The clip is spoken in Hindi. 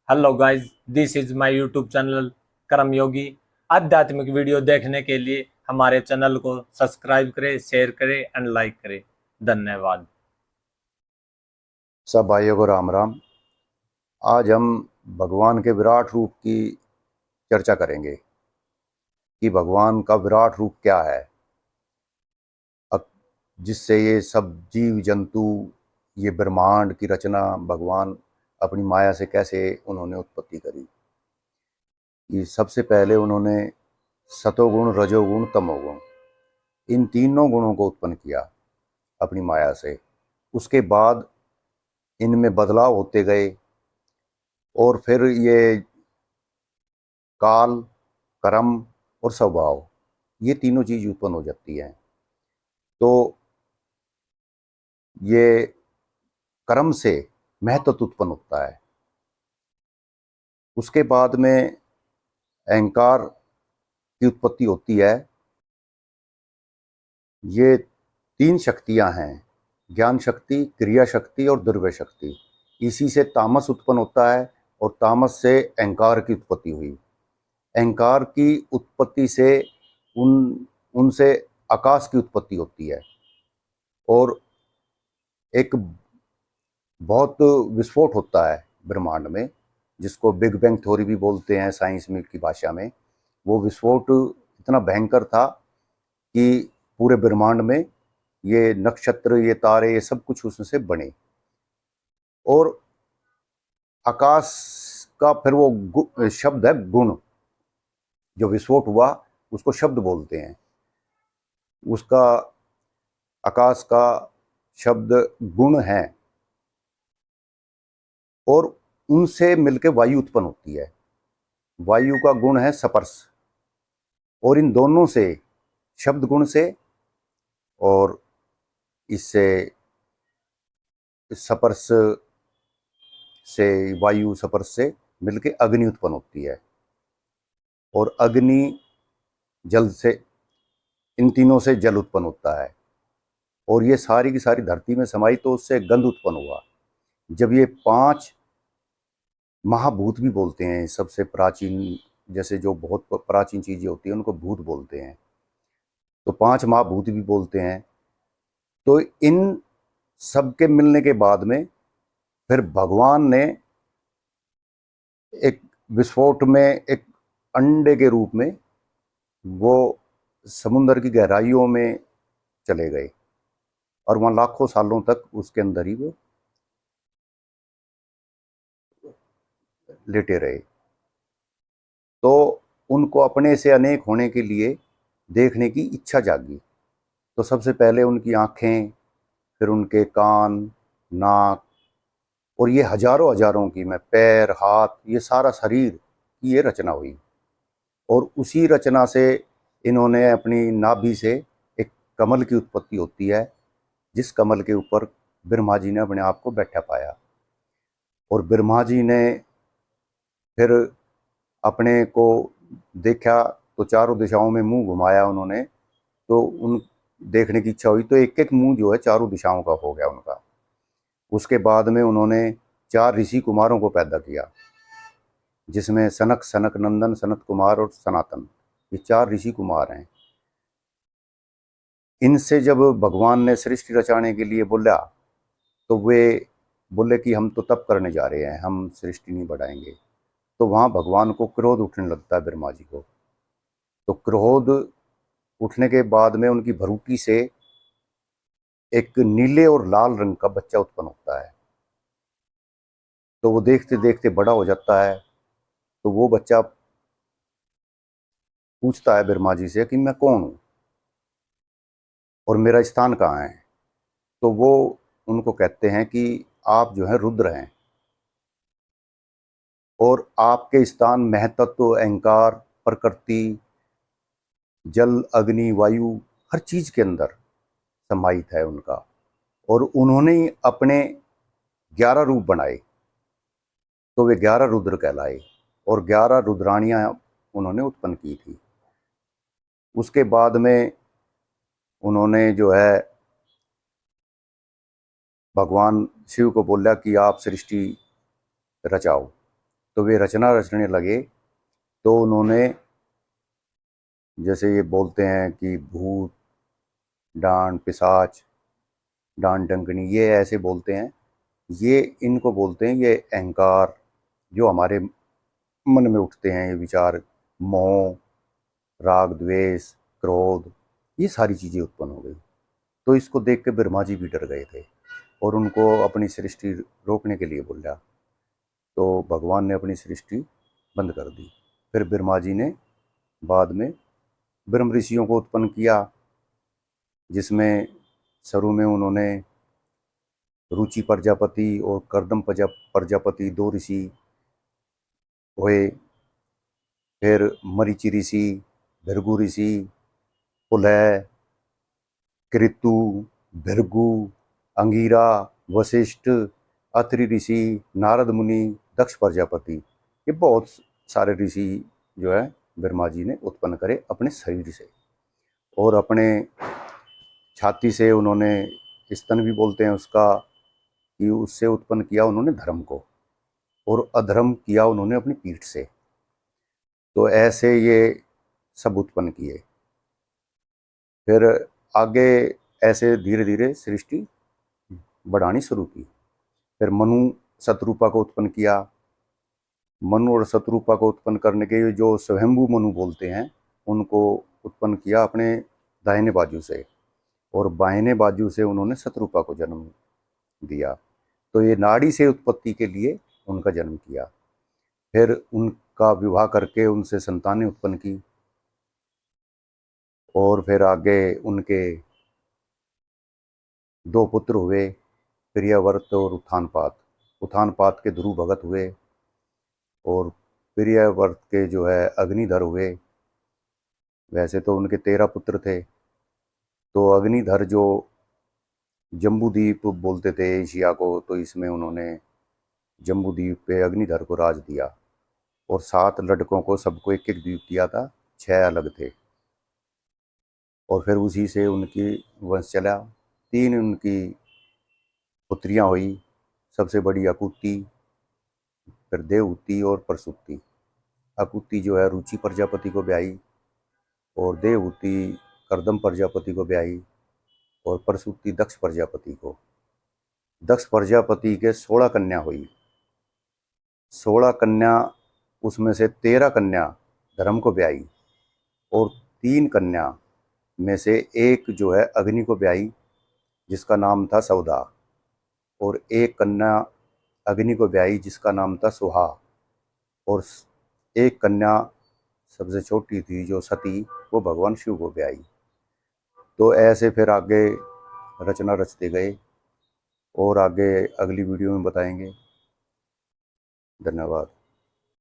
Hello guys, this is my YouTube channel कर्म योगी। आध्यात्मिक वीडियो देखने के लिए हमारे चैनल को सब्सक्राइब करें, शेयर करें एंड लाइक करें। धन्यवाद। सब भाइयों को राम राम। आज हम भगवान के विराट रूप की चर्चा करेंगे कि भगवान का विराट रूप क्या है, जिससे ये सब जीव जंतु, ये ब्रह्मांड की रचना भगवान अपनी माया से कैसे उन्होंने उत्पत्ति करी। कि सबसे पहले उन्होंने सतोगुण, रजोगुण, तमोगुण, इन तीनों गुणों को उत्पन्न किया अपनी माया से। उसके बाद इनमें बदलाव होते गए और फिर ये काल, कर्म और स्वभाव, ये तीनों चीज उत्पन्न हो जाती हैं। तो ये कर्म से महत्व उत्पन्न होता है। उसके बाद में अहंकार की उत्पत्ति होती है। ये तीन शक्तियां हैं, ज्ञान शक्ति, क्रिया शक्ति और द्रव्य शक्ति। इसी से तामस उत्पन्न होता है और तामस से अहंकार की उत्पत्ति हुई। अहंकार की उत्पत्ति से उनसे आकाश की उत्पत्ति होती है और एक बहुत विस्फोट होता है ब्रह्मांड में, जिसको बिग बैंग थ्योरी भी बोलते हैं साइंस में की भाषा में। वो विस्फोट इतना भयंकर था कि पूरे ब्रह्मांड में ये नक्षत्र, ये तारे, ये सब कुछ उसमें से बने। और आकाश का फिर वो शब्द है गुण। जो विस्फोट हुआ उसको शब्द बोलते हैं। उसका, आकाश का शब्द गुण है और उनसे मिलकर वायु उत्पन्न होती है। वायु का गुण है स्पर्श, और इन दोनों से, शब्द गुण से और इससे स्पर्श से, वायु स्पर्श से मिलके अग्नि उत्पन्न होती है। और अग्नि जल से, इन तीनों से जल उत्पन्न होता है। और ये सारी की सारी धरती में समाई तो उससे गंध उत्पन्न हुआ। जब ये पांच महाभूत भी बोलते हैं, सबसे प्राचीन, जैसे जो बहुत प्राचीन चीजें होती हैं उनको भूत बोलते हैं, तो पांच महाभूत भी बोलते हैं। तो इन सबके मिलने के बाद में फिर भगवान ने एक विस्फोट में, एक अंडे के रूप में वो समुद्र की गहराइयों में चले गए और वहाँ लाखों सालों तक उसके अंदर ही वो लेटे रहे। तो उनको अपने से अनेक होने के लिए देखने की इच्छा जागी। तो सबसे पहले उनकी आंखें, फिर उनके कान, नाक, और ये हजारों हजारों की में पैर, हाथ, ये सारा शरीर की ये रचना हुई। और उसी रचना से इन्होंने अपनी नाभि से एक कमल की उत्पत्ति होती है, जिस कमल के ऊपर ब्रह्मा जी ने अपने आप को बैठा पाया। और ब्रह्मा जी ने फिर अपने को देखा तो चारों दिशाओं में मुंह घुमाया उन्होंने। तो उन देखने की इच्छा हुई तो एक एक मुंह जो है चारों दिशाओं का हो गया उनका। उसके बाद में उन्होंने चार ऋषि कुमारों को पैदा किया, जिसमें सनक, सनक नंदन, सनत कुमार और सनातन, ये चार ऋषि कुमार हैं। इनसे जब भगवान ने सृष्टि रचाने के लिए बोला तो वे बोले कि हम तो तप करने जा रहे हैं, हम सृष्टि नहीं बढ़ाएंगे। तो वहाँ भगवान को क्रोध उठने लगता है, ब्रह्मा जी को। तो क्रोध उठने के बाद में उनकी भरूकी से एक नीले और लाल रंग का बच्चा उत्पन्न होता है। तो वो देखते देखते बड़ा हो जाता है। तो वो बच्चा पूछता है ब्रह्मा जी से कि मैं कौन हूँ और मेरा स्थान कहाँ है। तो वो उनको कहते हैं कि आप जो है रुद्र हैं, और आपके स्थान महतत्व, अहंकार, प्रकृति, जल, अग्नि, वायु, हर चीज के अंदर समाहित है उनका। और उन्होंने ही अपने 11 रूप बनाए, तो वे 11 रुद्र कहलाए और 11 रुद्राणियां उन्होंने उत्पन्न की थी। उसके बाद में उन्होंने जो है भगवान शिव को बोला कि आप सृष्टि रचाओ। तो वे रचना रचने लगे। तो उन्होंने, जैसे ये बोलते हैं कि भूत, डांड पिशाच, डांड डंकनी, ये ऐसे बोलते हैं। ये इनको बोलते हैं, ये अहंकार जो हमारे मन में उठते हैं, ये विचार, मोह, राग, द्वेष, क्रोध, ये सारी चीज़ें उत्पन्न हो गई। तो इसको देख के ब्रह्मा जी भी डर गए थे और उनको अपनी सृष्टि रोकने के लिए बोला। तो भगवान ने अपनी सृष्टि बंद कर दी। फिर ब्रह्मा जी ने बाद में ब्रह्म ऋषियों को उत्पन्न किया, जिसमें शुरू में उन्होंने रुचि प्रजापति और कर्दम प्रजापति 2 ऋषि हुए। फिर मरीचि ऋषि, भृगु ऋषि, पुलह, कृतु, भृगु, अंगिरा, वशिष्ठ, अत्रि ऋषि, नारद मुनि, दक्ष प्रजापति, ये बहुत सारे ऋषि जो है ब्रह्मा जी ने उत्पन्न करे अपने शरीर से। और अपने छाती से उन्होंने, स्तन भी बोलते हैं उसका, कि उससे उत्पन्न किया उन्होंने धर्म को, और अधर्म किया उन्होंने अपनी पीठ से। तो ऐसे ये सब उत्पन्न किए। फिर आगे ऐसे धीरे धीरे सृष्टि बढ़ानी शुरू की। फिर मनु शतरूपा को उत्पन्न किया। मनु और शतरूपा को उत्पन्न करने के जो स्वयंभू मनु बोलते हैं, उनको उत्पन्न किया अपने दाहिने बाजू से, और बाहिने बाजू से उन्होंने शतरूपा को जन्म दिया। तो ये नाड़ी से उत्पत्ति के लिए उनका जन्म किया। फिर उनका विवाह करके उनसे संतानें उत्पन्न की, और फिर आगे उनके 2 पुत्र हुए, प्रियव्रत और उत्थानपाद। उत्थानपाद के ध्रुव भगत हुए, और प्रियव्रत के जो है अग्निधर हुए। वैसे तो उनके 13 पुत्र थे। तो अग्निधर जो जम्बूद्वीप बोलते थे एशिया को, तो इसमें उन्होंने जम्बूद्वीप पे अग्निधर को राज दिया, और 7 लड़कों को सबको एक एक द्वीप दिया था, 6 अलग थे। और फिर उसी से उनकी वंश चला। 3 उनकी पुत्रियां हुई, सबसे बड़ी अकुति, फिर देवहूति और प्रसूति। अकुति जो है रुचि प्रजापति को ब्याही, और देवहूति कर्दम प्रजापति को ब्याही, और प्रसूति दक्ष प्रजापति को। दक्ष प्रजापति के 16 कन्या हुई। 16 कन्या, उसमें से 13 कन्या धर्म को ब्याही, और 3 कन्या में से एक जो है अग्नि को ब्याही, जिसका नाम था सौदा, और एक कन्या अग्नि को ब्याही जिसका नाम था सुहा, और एक कन्या सबसे छोटी थी जो सती, वो भगवान शिव को ब्याही। तो ऐसे फिर आगे रचना रचते गए, और आगे अगली वीडियो में बताएंगे। धन्यवाद।